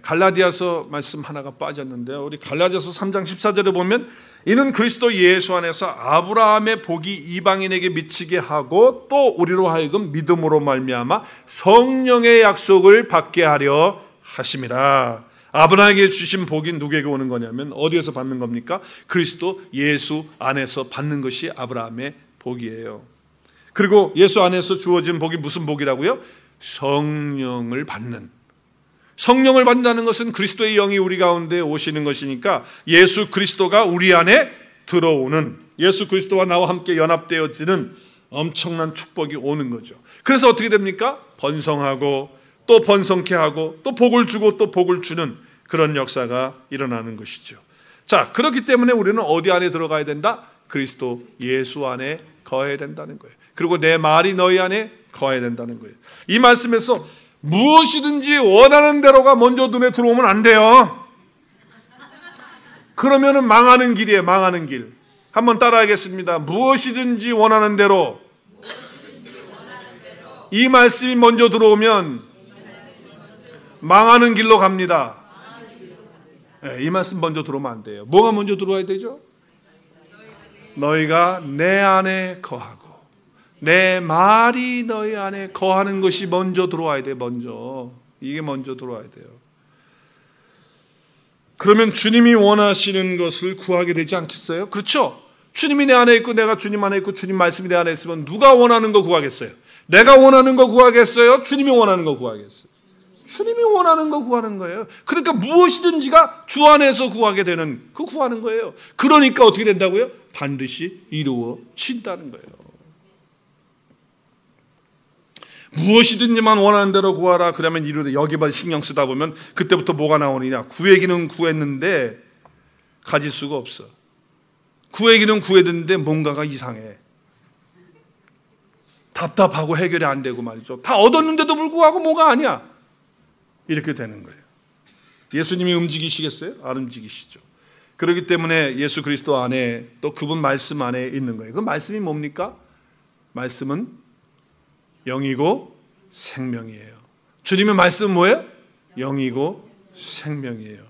갈라디아서 말씀 하나가 빠졌는데요. 우리 갈라디아서 3장 14절에 보면, 이는 그리스도 예수 안에서 아브라함의 복이 이방인에게 미치게 하고 또 우리로 하여금 믿음으로 말미암아 성령의 약속을 받게 하려 하심이라. 아브라함에게 주신 복이 누구에게 오는 거냐면, 어디에서 받는 겁니까? 그리스도 예수 안에서 받는 것이 아브라함의 복이에요. 그리고 예수 안에서 주어진 복이 무슨 복이라고요? 성령을 받는. 성령을 받는다는 것은 그리스도의 영이 우리 가운데 오시는 것이니까 예수 그리스도가 우리 안에 들어오는, 예수 그리스도와 나와 함께 연합되어지는 엄청난 축복이 오는 거죠. 그래서 어떻게 됩니까? 번성하고 또 번성케 하고 또 복을 주고 또 복을 주는 그런 역사가 일어나는 것이죠. 자, 그렇기 때문에 우리는 어디 안에 들어가야 된다? 그리스도 예수 안에 거해야 된다는 거예요. 그리고 내 말이 너희 안에 거해야 된다는 거예요. 이 말씀에서 무엇이든지 원하는 대로가 먼저 눈에 들어오면 안 돼요. 그러면은 망하는 길이에요. 망하는 길. 한번 따라하겠습니다. 무엇이든지 원하는 대로. 이 말씀이 먼저 들어오면 망하는 길로 갑니다. 네, 이 말씀 먼저 들어오면 안 돼요. 뭐가 먼저 들어와야 되죠? 너희가 내 안에 거하고 내 말이 너희 안에 거하는 것이 먼저 들어와야 돼. 먼저. 이게 먼저 들어와야 돼요. 그러면 주님이 원하시는 것을 구하게 되지 않겠어요? 그렇죠? 주님이 내 안에 있고 내가 주님 안에 있고 주님 말씀이 내 안에 있으면 누가 원하는 거 구하겠어요? 내가 원하는 거 구하겠어요? 주님이 원하는 거 구하겠어요? 주님이 원하는 거 구하는 거예요. 그러니까 무엇이든지가 주 안에서 구하게 되는, 그 구하는 거예요. 그러니까 어떻게 된다고요? 반드시 이루어진다는 거예요. 무엇이든지만 원하는 대로 구하라 그러면 이루되 여기만 신경 쓰다 보면 그때부터 뭐가 나오느냐. 구하기는 구했는데 가질 수가 없어. 구하기는 구했는데 뭔가가 이상해. 답답하고 해결이 안 되고 말이죠. 다 얻었는데도 불구하고 뭐가 아니야. 이렇게 되는 거예요. 예수님이 움직이시겠어요? 안 움직이시죠. 그렇기 때문에 예수 그리스도 안에 또 그분 말씀 안에 있는 거예요. 그 말씀이 뭡니까? 말씀은 영이고 생명이에요. 주님의 말씀은 뭐예요? 영이고 생명이에요.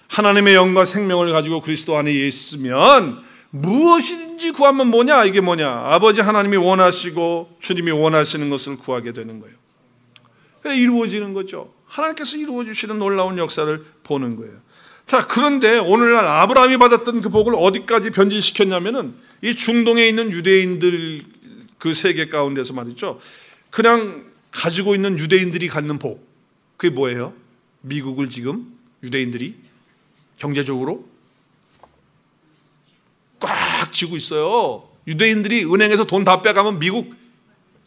하나님의 영과 생명을 가지고 그리스도 안에 있으면 무엇인지 구하면 뭐냐? 이게 뭐냐? 아버지 하나님이 원하시고 주님이 원하시는 것을 구하게 되는 거예요. 그래서 이루어지는 거죠. 하나님께서 이루어주시는 놀라운 역사를 보는 거예요. 자, 그런데 오늘날 아브라함이 받았던 그 복을 어디까지 변질시켰냐면은 이 중동에 있는 유대인들 그 세계 가운데서 말이죠. 그냥 가지고 있는 유대인들이 갖는 복. 그게 뭐예요? 미국을 지금 유대인들이 경제적으로 꽉 쥐고 있어요. 유대인들이 은행에서 돈 다 빼가면 미국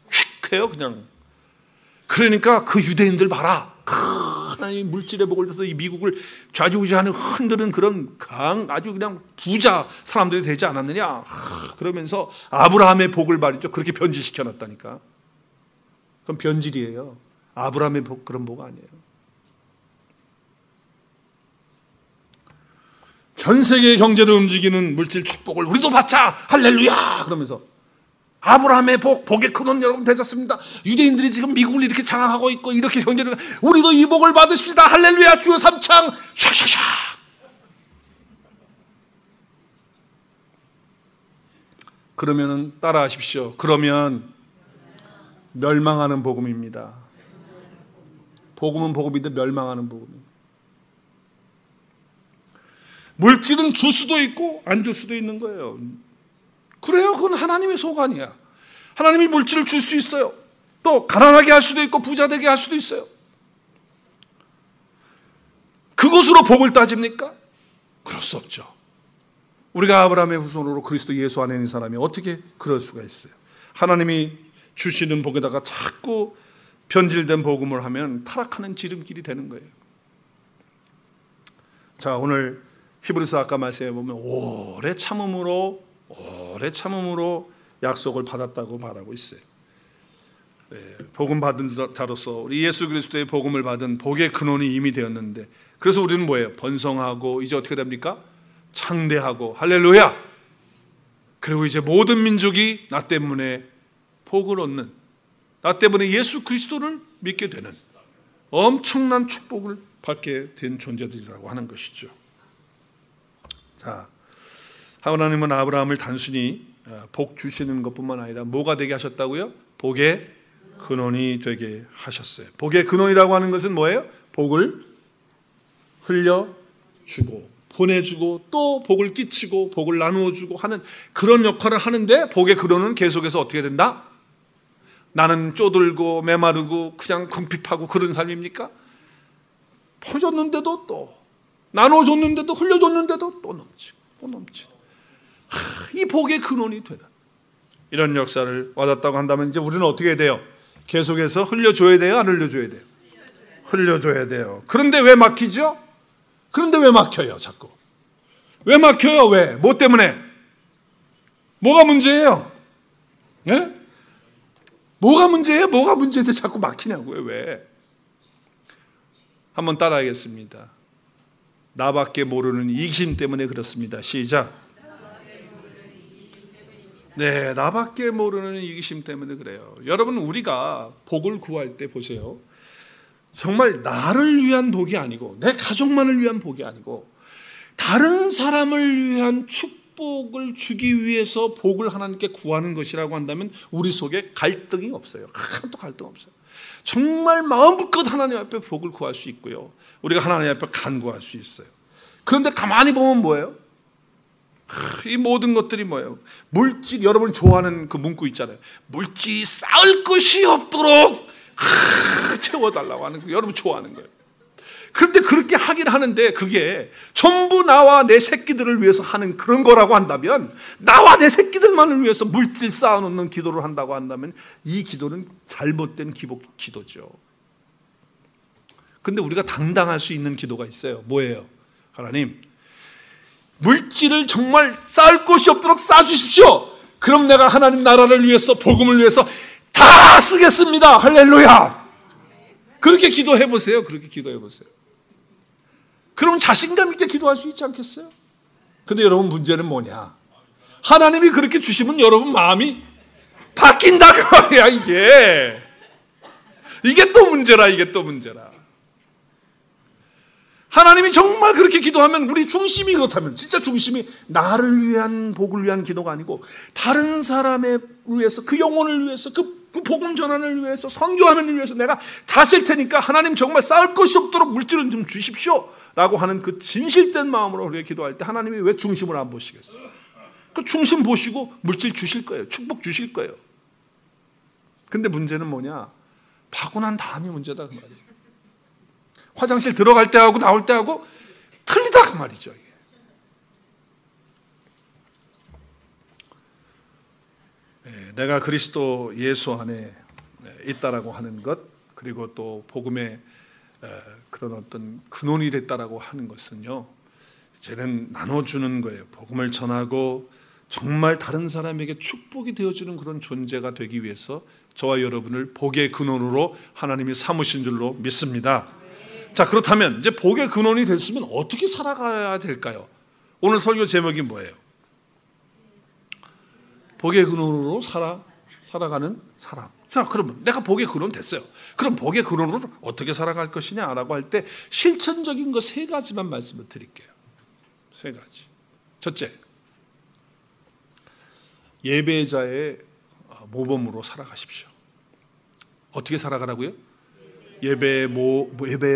휙 해요, 그냥. 그러니까 그 유대인들 봐라. 하나님이 물질의 복을 줘서 이 미국을 좌지우지하는 흔드는 그런 아주 그냥 부자 사람들이 되지 않았느냐. 그러면서 아브라함의 복을 말이죠. 그렇게 변질시켜 놨다니까. 그건 변질이에요. 아브라함의 복 그런 복 아니에요. 전 세계의 경제를 움직이는 물질 축복을 우리도 받자. 할렐루야. 그러면서 아브라함의 복의 근원 여러분 되셨습니다. 유대인들이 지금 미국을 이렇게 장악하고 있고 이렇게 경제를 우리도 이 복을 받으시다. 할렐루야. 주여 삼창 샥샥샥. 그러면은 따라하십시오. 그러면 멸망하는 복음입니다. 복음은 복음인데 멸망하는 복음입니다. 물질은 줄 수도 있고 안 줄 수도 있는 거예요. 그래요. 그건 하나님의 소관이야. 하나님이 물질을 줄 수 있어요. 또 가난하게 할 수도 있고 부자 되게 할 수도 있어요. 그것으로 복을 따집니까? 그럴 수 없죠. 우리가 아브라함의 후손으로 그리스도 예수 안에 있는 사람이 어떻게 그럴 수가 있어요? 하나님이 주시는 복에다가 자꾸 변질된 복음을 하면 타락하는 지름길이 되는 거예요. 자, 오늘 히브리서 아까 말씀해 보면 오래 참음으로 약속을 받았다고 말하고 있어요. 네, 복음 받은 자로서 우리 예수 그리스도의 복음을 받은 복의 근원이 이미 되었는데, 그래서 우리는 뭐예요? 번성하고 이제 어떻게 됩니까? 창대하고 할렐루야. 그리고 이제 모든 민족이 나 때문에 복을 얻는, 나 때문에 예수 그리스도를 믿게 되는 엄청난 축복을 받게 된 존재들이라고 하는 것이죠. 자, 하나님은 아브라함을 단순히 복 주시는 것뿐만 아니라 뭐가 되게 하셨다고요? 복의 근원이 되게 하셨어요. 복의 근원이라고 하는 것은 뭐예요? 복을 흘려주고 보내주고 또 복을 끼치고 복을 나누어주고 하는 그런 역할을 하는데, 복의 근원은 계속해서 어떻게 된다? 나는 쪼들고 메마르고 그냥 궁핍하고 그런 삶입니까? 퍼줬는데도 또 나눠줬는데도 흘려줬는데도 또 넘치고 또 넘치고, 이 복의 근원이 되다. 이런 역사를 받았다고 한다면 이제 우리는 어떻게 해야 돼요? 계속해서 흘려줘야 돼요? 안 흘려줘야 돼요? 흘려줘야 돼요. 그런데 왜 막히죠? 그런데 왜 막혀요? 자꾸 왜 막혀요? 왜? 뭐 때문에? 뭐가 문제예요? 예? 뭐가 문제예요? 뭐가 문제인데 자꾸 막히냐고요? 왜? 한번 따라하겠습니다. 나밖에 모르는 이기심 때문에 그렇습니다. 시작. 네, 나밖에 모르는 이기심 때문에 그래요. 여러분, 우리가 복을 구할 때 보세요. 정말 나를 위한 복이 아니고 내 가족만을 위한 복이 아니고 다른 사람을 위한 축복을 주기 위해서 복을 하나님께 구하는 것이라고 한다면 우리 속에 갈등이 없어요. 하나도 갈등 없어요. 정말 마음껏 하나님 앞에 복을 구할 수 있고요. 우리가 하나님 앞에 간구할 수 있어요. 그런데 가만히 보면 뭐예요? 이 모든 것들이 뭐예요? 물질, 여러분이 좋아하는 그 문구 있잖아요. 물질이 쌓을 것이 없도록 채워달라고 하는 거, 여러분 좋아하는 거예요. 그런데 그렇게 하긴 하는데 그게 전부 나와 내 새끼들을 위해서 하는 그런 거라고 한다면, 나와 내 새끼들만을 위해서 물질 쌓아놓는 기도를 한다고 한다면 이 기도는 잘못된 기도죠. 그런데 우리가 당당할 수 있는 기도가 있어요. 뭐예요? 하나님, 물질을 정말 쌓을 곳이 없도록 쌓아주십시오. 그럼 내가 하나님 나라를 위해서, 복음을 위해서 다 쓰겠습니다. 할렐루야. 그렇게 기도해 보세요. 그렇게 기도해 보세요. 그럼 자신감 있게 기도할 수 있지 않겠어요? 근데 여러분, 문제는 뭐냐? 하나님이 그렇게 주시면 여러분 마음이 바뀐다 그 말이야. 이게 또 문제라. 이게 또 문제라. 하나님이 정말 그렇게 기도하면, 우리 중심이 그렇다면, 진짜 중심이 나를 위한, 복을 위한 기도가 아니고 다른 사람에 위해서, 그 영혼을 위해서, 그 복음 전환을 위해서, 선교하는 일 위해서 내가 다 쓸 테니까 하나님 정말 쌓을 것이 없도록 물질을 좀 주십시오 라고 하는 그 진실된 마음으로 우리가 기도할 때 하나님이 왜 중심을 안 보시겠어요? 그 중심 보시고 물질 주실 거예요. 축복 주실 거예요. 근데 문제는 뭐냐? 받고 난 다음이 문제다 그 말이에요. 화장실 들어갈 때 하고 나올 때 하고 틀리다 그 말이죠. 내가 그리스도 예수 안에 있다라고 하는 것, 그리고 또 복음의 그런 어떤 근원이 됐다라고 하는 것은요, 이제는 나눠주는 거예요. 복음을 전하고 정말 다른 사람에게 축복이 되어주는 그런 존재가 되기 위해서 저와 여러분을 복의 근원으로 하나님이 삼으신 줄로 믿습니다. 자, 그렇다면 이제 복의 근원이 됐으면 어떻게 살아가야 될까요? 오늘 설교 제목이 뭐예요? 복의 근원으로 살아가는 사람. 자, 그러면 내가 복의 근원 됐어요. 그럼 복의 근원으로 어떻게 살아갈 것이냐라고 할 때 실천적인 거 3가지만 말씀을 드릴게요. 3가지. 첫째, 예배자의 모범으로 살아가십시오. 어떻게 살아가라고요? 예배의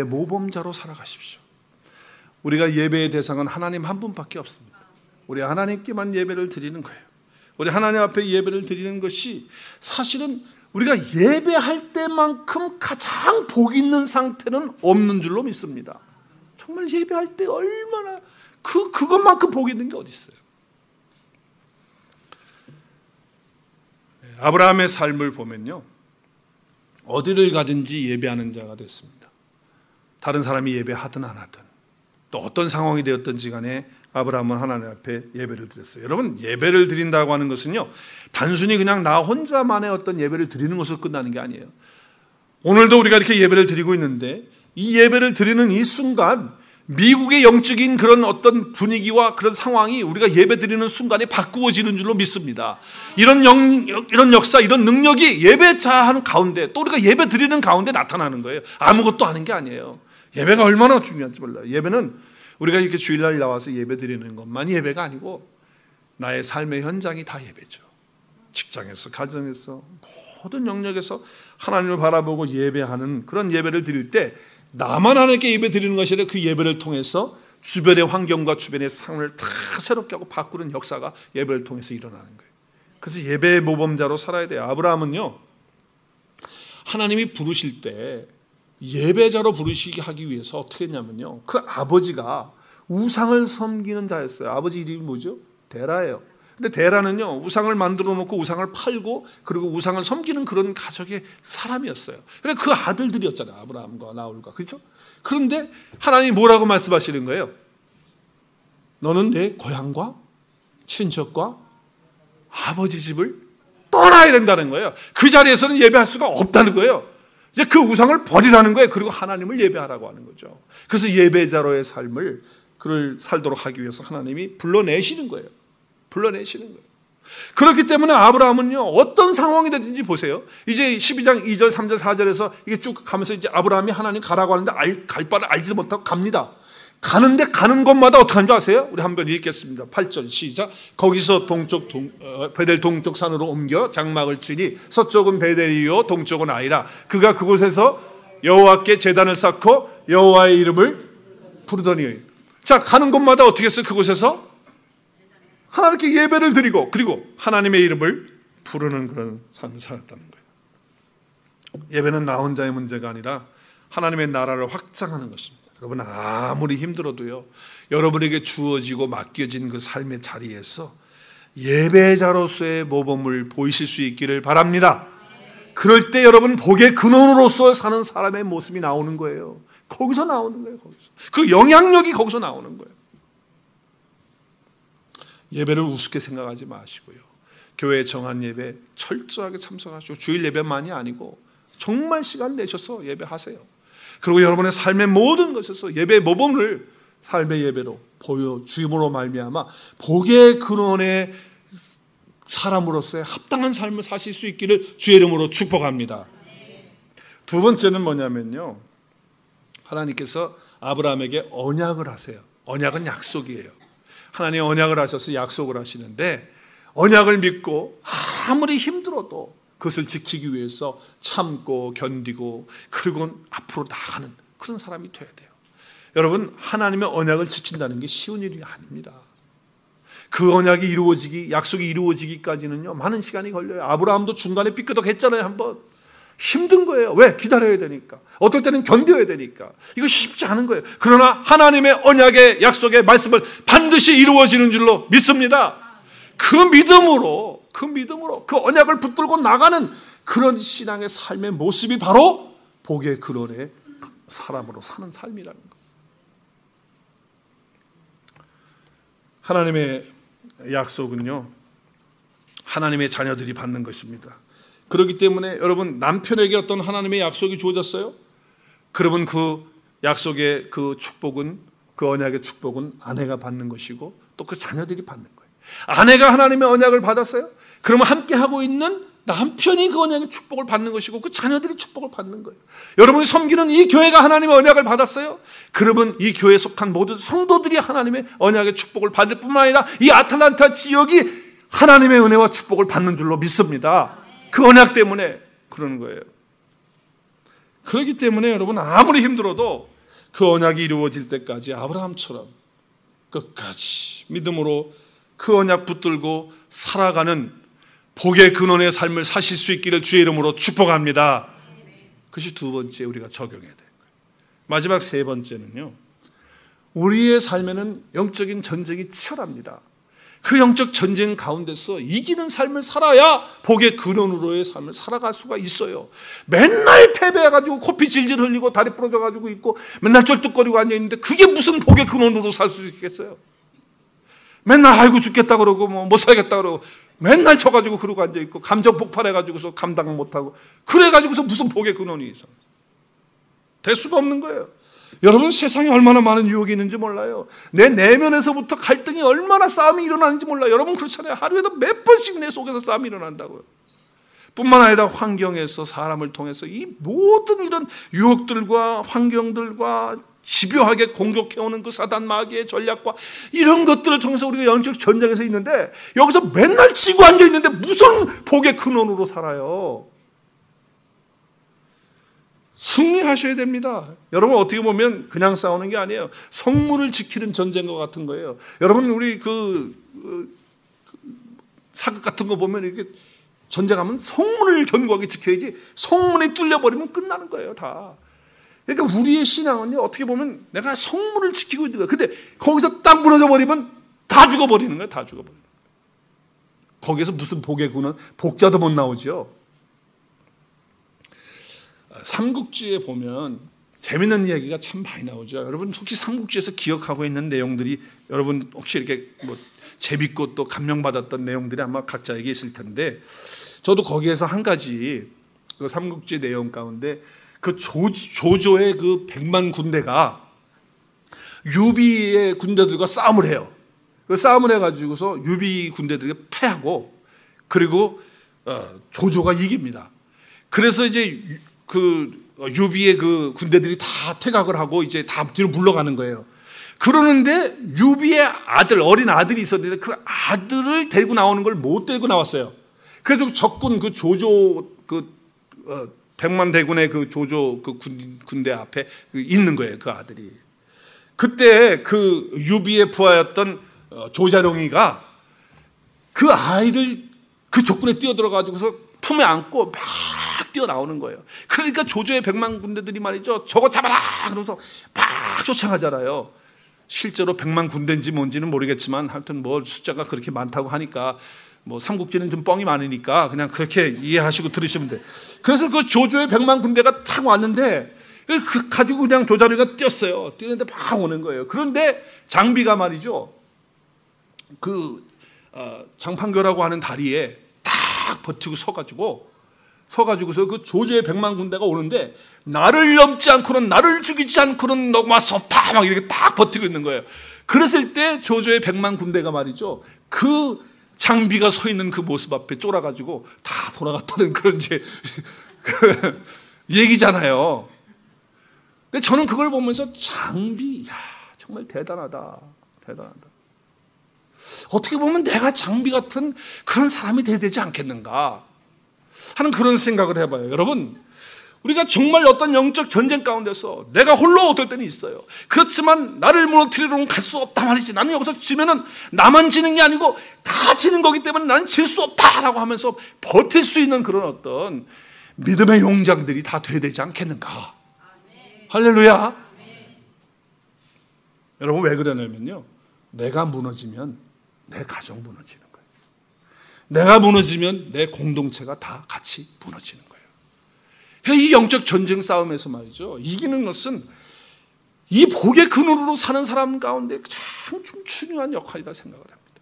모범자로 살아가십시오. 우리가 예배의 대상은 하나님 한 분밖에 없습니다. 우리 하나님께만 예배를 드리는 거예요. 우리 하나님 앞에 예배를 드리는 것이 사실은 우리가 예배할 때만큼 가장 복 있는 상태는 없는 줄로 믿습니다. 정말 예배할 때 얼마나 그것만큼 복 있는 게 어디 있어요? 아브라함의 삶을 보면요, 어디를 가든지 예배하는 자가 됐습니다. 다른 사람이 예배하든 안 하든, 또 어떤 상황이 되었든지 간에 아브라함은 하나님 앞에 예배를 드렸어요. 여러분, 예배를 드린다고 하는 것은요, 단순히 그냥 나 혼자만의 어떤 예배를 드리는 것으로 끝나는 게 아니에요. 오늘도 우리가 이렇게 예배를 드리고 있는데, 이 예배를 드리는 이 순간 미국의 영적인 그런 어떤 분위기와 그런 상황이 우리가 예배 드리는 순간에 바꾸어지는 줄로 믿습니다. 이런 역사, 이런 능력이 예배자 가운데, 또 우리가 예배 드리는 가운데 나타나는 거예요. 아무것도 아닌 게 아니에요. 예배가 얼마나 중요한지 몰라요. 예배는 우리가 이렇게 주일날 나와서 예배 드리는 것만이 예배가 아니고 나의 삶의 현장이 다 예배죠. 직장에서, 가정에서, 모든 영역에서 하나님을 바라보고 예배하는 그런 예배를 드릴 때 나만 하나님께 예배 드리는 것이 아니라 그 예배를 통해서 주변의 환경과 주변의 상황을 다 새롭게 하고 바꾸는 역사가 예배를 통해서 일어나는 거예요. 그래서 예배의 모범자로 살아야 돼요. 아브라함은요, 하나님이 부르실 때 예배자로 부르시게 하기 위해서 어떻게 했냐면요, 그 아버지가 우상을 섬기는 자였어요. 아버지 이름이 뭐죠? 데라예요. 근데 데라는요, 우상을 만들어 놓고 우상을 팔고 그리고 우상을 섬기는 그런 가족의 사람이었어요. 그래서 그 아들들이었잖아요. 아브라함과 나홀과. 그렇죠? 그런데 하나님이 뭐라고 말씀하시는 거예요? 너는 내 고향과 친척과 아버지 집을 떠나야 된다는 거예요. 그 자리에서는 예배할 수가 없다는 거예요. 이제 그 우상을 버리라는 거예요. 그리고 하나님을 예배하라고 하는 거죠. 그래서 예배자로의 삶을 그를 살도록 하기 위해서 하나님이 불러내시는 거예요. 불러내시는 거예요. 그렇기 때문에 아브라함은요, 어떤 상황이 되든지 보세요. 이제 12장 2절, 3절, 4절에서 이게 쭉 가면서 이제 아브라함이 하나님 가라고 하는데 갈 바를 알지도 못하고 갑니다. 가는데 가는 곳마다 어떻게 하는 줄 아세요? 우리 한번 읽겠습니다. 8절 시작. 거기서 베델 동쪽 산으로 옮겨 장막을 치니 서쪽은 베델이요 동쪽은 아이라. 그가 그곳에서 여호와께 제단을 쌓고 여호와의 이름을 부르더니. 자, 가는 곳마다 어떻게 했어요? 그곳에서 하나님께 예배를 드리고 그리고 하나님의 이름을 부르는 그런 삶을 살았다는 거예요. 예배는 나 혼자의 문제가 아니라 하나님의 나라를 확장하는 것입니다. 여러분 아무리 힘들어도요, 여러분에게 주어지고 맡겨진 그 삶의 자리에서 예배자로서의 모범을 보이실 수 있기를 바랍니다. 그럴 때 여러분 복의 근원으로서 사는 사람의 모습이 나오는 거예요. 거기서 나오는 거예요. 거기서. 그 영향력이 거기서 나오는 거예요. 예배를 우습게 생각하지 마시고요, 교회 정한 예배 철저하게 참석하시고 주일 예배만이 아니고 정말 시간 내셔서 예배하세요. 그리고 여러분의 삶의 모든 것에서 예배의 모범을 삶의 예배로 보여주임으로 말미암아 복의 근원의 사람으로서의 합당한 삶을 사실 수 있기를 주의 이름으로 축복합니다. 두 번째는 뭐냐면요, 하나님께서 아브라함에게 언약을 하세요. 언약은 약속이에요. 하나님 언약을 하셔서 약속을 하시는데, 언약을 믿고 아무리 힘들어도 그것을 지키기 위해서 참고 견디고 그리고 앞으로 나가는 그런 사람이 되어야 돼요. 여러분, 하나님의 언약을 지킨다는 게 쉬운 일이 아닙니다. 그 언약이 이루어지기, 약속이 이루어지기까지는요 많은 시간이 걸려요. 아브라함도 중간에 삐끄덕했잖아요. 한번 힘든 거예요. 왜? 기다려야 되니까. 어떨 때는 견뎌야 되니까. 이거 쉽지 않은 거예요. 그러나 하나님의 언약의 약속의 말씀을 반드시 이루어지는 줄로 믿습니다. 그 믿음으로 그 언약을 붙들고 나가는 그런 신앙의 삶의 모습이 바로 복의 근원의 사람으로 사는 삶이라는 것. 하나님의 약속은요, 하나님의 자녀들이 받는 것입니다. 그렇기 때문에 여러분, 남편에게 어떤 하나님의 약속이 주어졌어요? 그러면 그 약속의 그 축복은, 그 언약의 축복은 아내가 받는 것이고 또 그 자녀들이 받는 거예요. 아내가 하나님의 언약을 받았어요? 그러면 함께 하고 있는 남편이 그 언약의 축복을 받는 것이고 그 자녀들이 축복을 받는 거예요. 여러분이 섬기는 이 교회가 하나님의 언약을 받았어요? 그러면 이 교회에 속한 모든 성도들이 하나님의 언약의 축복을 받을 뿐만 아니라 이 아틀란타 지역이 하나님의 은혜와 축복을 받는 줄로 믿습니다. 그 언약 때문에 그러는 거예요. 그렇기 때문에 여러분, 아무리 힘들어도 그 언약이 이루어질 때까지 아브라함처럼 끝까지 믿음으로 그 언약 붙들고 살아가는 복의 근원의 삶을 사실 수 있기를 주의 이름으로 축복합니다. 그것이 두 번째 우리가 적용해야 되는 거예요. 마지막 세 번째는요, 우리의 삶에는 영적인 전쟁이 치열합니다. 그 영적 전쟁 가운데서 이기는 삶을 살아야 복의 근원으로의 삶을 살아갈 수가 있어요. 맨날 패배해가지고 코피 질질 흘리고 다리 부러져가지고 있고 맨날 쩔뚝거리고 앉아있는데 그게 무슨 복의 근원으로 살 수 있겠어요? 맨날 아이고 죽겠다 그러고 못 살겠다 그러고 맨날 쳐가지고 그러고 앉아있고 감정 폭발해가지고서 감당 못하고 그래가지고서 무슨 복의 근원이 있어? 될 수가 없는 거예요. 여러분, 세상에 얼마나 많은 유혹이 있는지 몰라요. 내 내면에서부터 갈등이 얼마나 싸움이 일어나는지 몰라요. 여러분 그렇잖아요. 하루에도 몇 번씩 내 속에서 싸움이 일어난다고요. 뿐만 아니라 환경에서 사람을 통해서 이 모든 이런 유혹들과 환경들과 집요하게 공격해오는 그 사단 마귀의 전략과 이런 것들을 통해서 우리가 영적 전쟁에서 있는데 여기서 맨날 지고 앉아있는데 무슨 복의 근원으로 살아요? 승리하셔야 됩니다. 여러분, 어떻게 보면 그냥 싸우는 게 아니에요. 성문을 지키는 전쟁과 같은 거예요. 여러분, 우리 사극 같은 거 보면 이렇게 전쟁하면 성문을 견고하게 지켜야지 성문이 뚫려버리면 끝나는 거예요, 다. 그러니까 우리의 신앙은요, 어떻게 보면 내가 성문을 지키고 있는 거예요. 근데 거기서 딱 무너져 버리면 다 죽어버리는 거예요. 다 죽어버리는 거예요. 거기에서 무슨 복의 근원, 복자도 못 나오죠. 삼국지에 보면 재밌는 이야기가 참 많이 나오죠. 여러분 혹시 삼국지에서 기억하고 있는 내용들이 여러분 혹시 이렇게 재밌고 또 감명받았던 내용들이 아마 각자에게 있을 텐데, 저도 거기에서 한 가지 그 삼국지 내용 가운데 그 조조의 그 100만 군대가 유비의 군대들과 싸움을 해요. 그 싸움을 해가지고서 유비 군대들이 패하고 그리고 조조가 이깁니다. 그래서 이제 그 유비의 그 군대들이 다 퇴각을 하고 이제 다 뒤로 물러가는 거예요. 그러는데 유비의 아들, 어린 아들이 있었는데 그 아들을 데리고 나오는 걸 못 데리고 나왔어요. 그래서 적군 그 조조 그 100만 대군의 그 조조 그 군대 앞에 있는 거예요, 그 아들이. 그때 그 유비의 부하였던 조자룡이가 그 아이를 그 적군에 뛰어들어가지고서 품에 안고 막 뛰어나오는 거예요. 그러니까 조조의 100만 군대들이 말이죠, 저거 잡아라! 그러면서 막 쫓아가잖아요. 실제로 100만 군대인지 뭔지는 모르겠지만 하여튼 뭐 숫자가 그렇게 많다고 하니까 뭐 삼국지는 좀 뻥이 많으니까 그냥 그렇게 이해하시고 들으시면 돼요. 그래서 그 조조의 100만 군대가 탁 왔는데 그 가지고 그냥 조자룡이가 뛰었어요. 뛰는데 막 오는 거예요. 그런데 장비가 말이죠. 그 장판교라고 하는 다리에 딱 버티고 서가지고서 그 조조의 100만 군대가 오는데 나를 넘지 않고는 나를 죽이지 않고는 넘어갈 수 없다 막 이렇게 딱 버티고 있는 거예요. 그랬을 때 조조의 100만 군대가 말이죠. 그 장비가 서 있는 그 모습 앞에 쫄아가지고 다 돌아갔다는 그런 이제 얘기잖아요. 근데 저는 그걸 보면서 장비, 야, 정말 대단하다. 어떻게 보면 내가 장비 같은 그런 사람이 돼야 되지 않겠는가 하는 그런 생각을 해봐요. 여러분, 우리가 정말 어떤 영적 전쟁 가운데서 내가 홀로 어떨 때는 있어요. 그렇지만 나를 무너뜨리러는 갈 수 없다 말이지. 나는 여기서 지면은 나만 지는 게 아니고 다 지는 거기 때문에 나는 질 수 없다라고 하면서 버틸 수 있는 그런 어떤 믿음의 용장들이 다 돼야 되지 않겠는가. 아멘. 할렐루야. 아멘. 여러분 왜 그러냐면요, 내가 무너지면 내 가정 무너지는 거예요. 내가 무너지면 내 공동체가 다 같이 무너지는 거예요. 이 영적 전쟁 싸움에서 말이죠, 이기는 것은 이 복의 근원으로 사는 사람 가운데 가장 중요한 역할이다 생각을 합니다.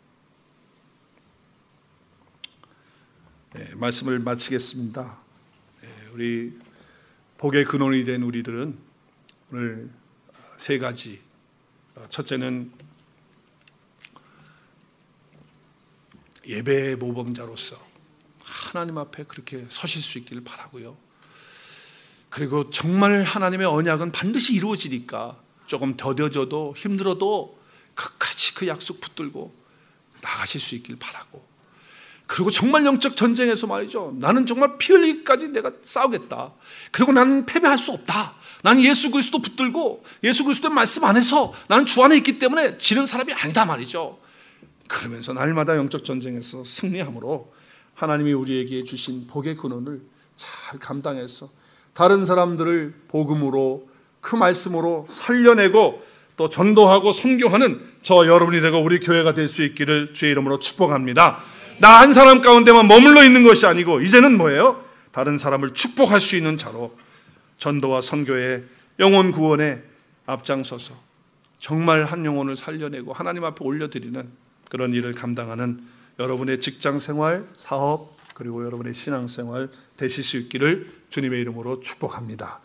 네, 말씀을 마치겠습니다. 네, 우리 복의 근원이 된 우리들은 오늘 세 가지. 첫째는 예배 모범자로서 하나님 앞에 그렇게 서실 수 있기를 바라고요. 그리고 정말 하나님의 언약은 반드시 이루어지니까 조금 더뎌져도 힘들어도 끝까지 그 약속 붙들고 나가실 수 있길 바라고, 그리고 정말 영적 전쟁에서 말이죠, 나는 정말 피 흘리기까지 내가 싸우겠다. 그리고 나는 패배할 수 없다. 나는 예수 그리스도 붙들고 예수 그리스도의 말씀 안에서 나는 주 안에 있기 때문에 지는 사람이 아니다 말이죠. 그러면서 날마다 영적 전쟁에서 승리함으로 하나님이 우리에게 주신 복의 근원을 잘 감당해서 다른 사람들을 복음으로 그 말씀으로 살려내고 또 전도하고 선교하는 저 여러분이 되고 우리 교회가 될 수 있기를 주의 이름으로 축복합니다. 나 한 사람 가운데만 머물러 있는 것이 아니고 이제는 뭐예요? 다른 사람을 축복할 수 있는 자로 전도와 선교의 영혼 구원에 앞장서서 정말 한 영혼을 살려내고 하나님 앞에 올려드리는 그런 일을 감당하는 여러분의 직장 생활, 사업, 그리고 여러분의 신앙 생활 되실 수 있기를 주님의 이름으로 축복합니다.